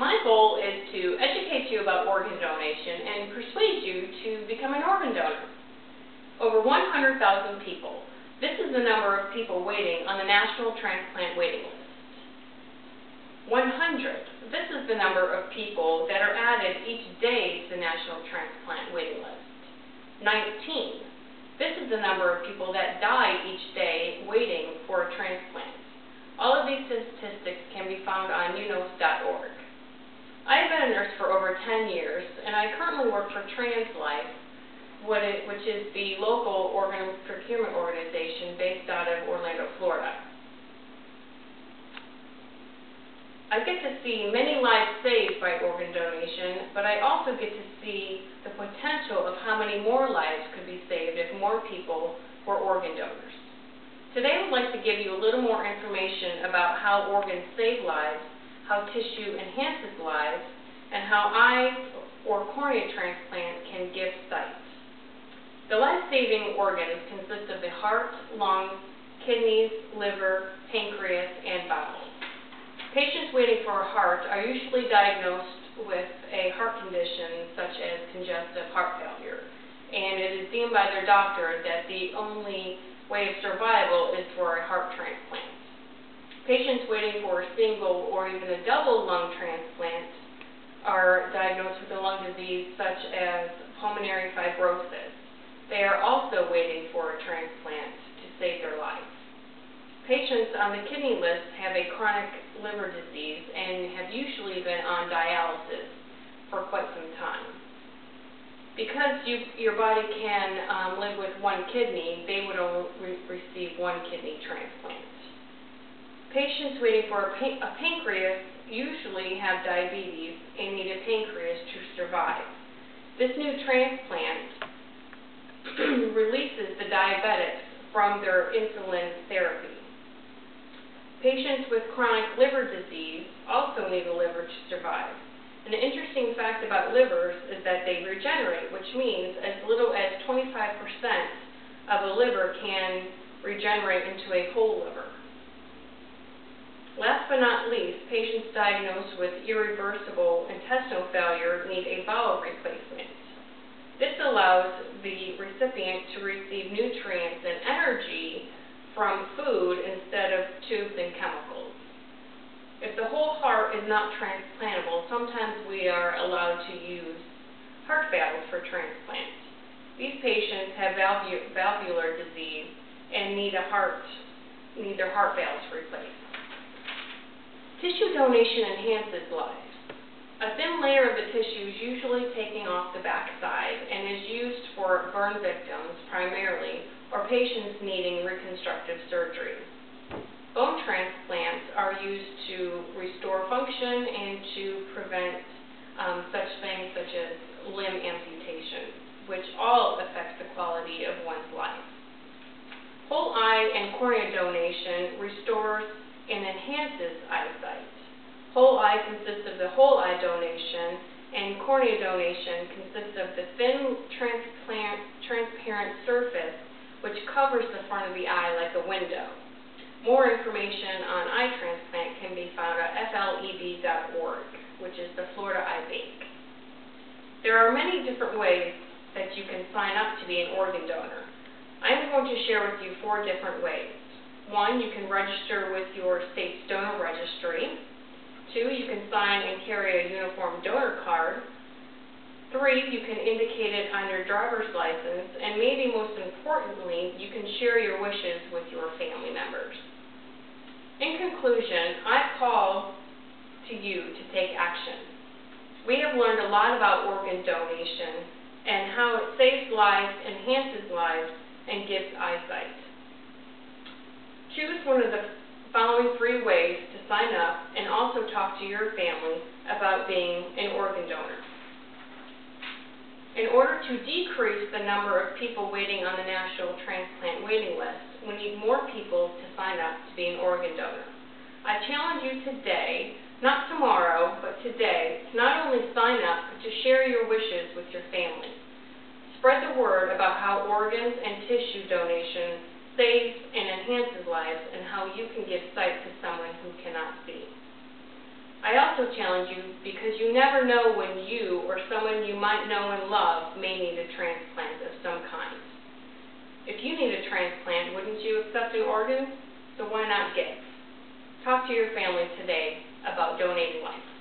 My goal is to educate you about organ donation and persuade you to become an organ donor. Over 100,000 people. This is the number of people waiting on the National Transplant Waiting List. 100. This is the number of people that are added each day to the National Transplant Waiting List. 19. This is the number of people that die each day waiting for a transplant. All of these statistics can be found on unos.org. I have been a nurse for over 10 years, and I currently work for TransLife, which is the local organ procurement organization based out of Orlando, Florida. I get to see many lives saved by organ donation, but I also get to see the potential of how many more lives could be saved if more people were organ donors. Today I would like to give you a little more information about how organs save lives, how tissue enhances lives, and how eye or cornea transplant can give sight. The life-saving organs consist of the heart, lungs, kidneys, liver, pancreas, and bowel. Patients waiting for a heart are usually diagnosed with a heart condition such as congestive heart failure, and it is deemed by their doctor that the only way of survival is for a heart transplant. Patients waiting for a single or even a double lung transplant are diagnosed with a lung disease such as pulmonary fibrosis. They are also waiting for a transplant to save their lives. Patients on the kidney list have a chronic liver disease and have usually been on dialysis for quite some time. Because your body can live with one kidney, they would only receive one kidney transplant. Patients waiting for a pancreas usually have diabetes and need a pancreas to survive. This new transplant releases the diabetics from their insulin therapy. Patients with chronic liver disease also need a liver to survive. An interesting fact about livers is that they regenerate, which means as little as 25% of a liver can regenerate into a whole liver. Last but not least, patients diagnosed with irreversible intestinal failure need a bowel replacement. This allows the recipient to receive nutrients and energy from food instead of tubes and chemicals. If the whole heart is not transplantable, sometimes we are allowed to use heart valves for transplant. These patients have valvular disease and need their heart valves replaced. Tissue donation enhances lives. A thin layer of the tissue is usually taken off the backside and is used for burn victims primarily, or patients needing reconstructive surgery. Bone transplants are used to restore function and to prevent such things such as limb amputation, which all affects the quality of one's life. Whole eye and cornea donation restores and enhances eyesight. Whole eye consists of the whole eye donation, and cornea donation consists of the thin transparent surface which covers the front of the eye like a window. More information on eye transplant can be found at fleb.org, which is the Florida Eye Bank. There are many different ways that you can sign up to be an organ donor. I'm going to share with you 4 different ways. 1, you can register with your state's donor registry. 2, you can sign and carry a uniform donor card. 3, you can indicate it on your driver's license. And maybe most importantly, you can share your wishes with your family members. In conclusion, I call to you to take action. We have learned a lot about organ donation and how it saves lives, enhances lives, and gives eyesight. Choose one of the following 3 ways to sign up and also talk to your family about being an organ donor. In order to decrease the number of people waiting on the National Transplant Waiting List, we need more people to sign up to be an organ donor. I challenge you today, not tomorrow, but today, to not only sign up, but to share your wishes with your family. Spread the word about how organs and tissue donation saves and enhances lives and how you can give sight to someone who cannot see. I also challenge you because you never know when you or someone you might know and love may need a transplant of some kind. If you need a transplant, wouldn't you accept an organ? So why not give? Talk to your family today about donating life.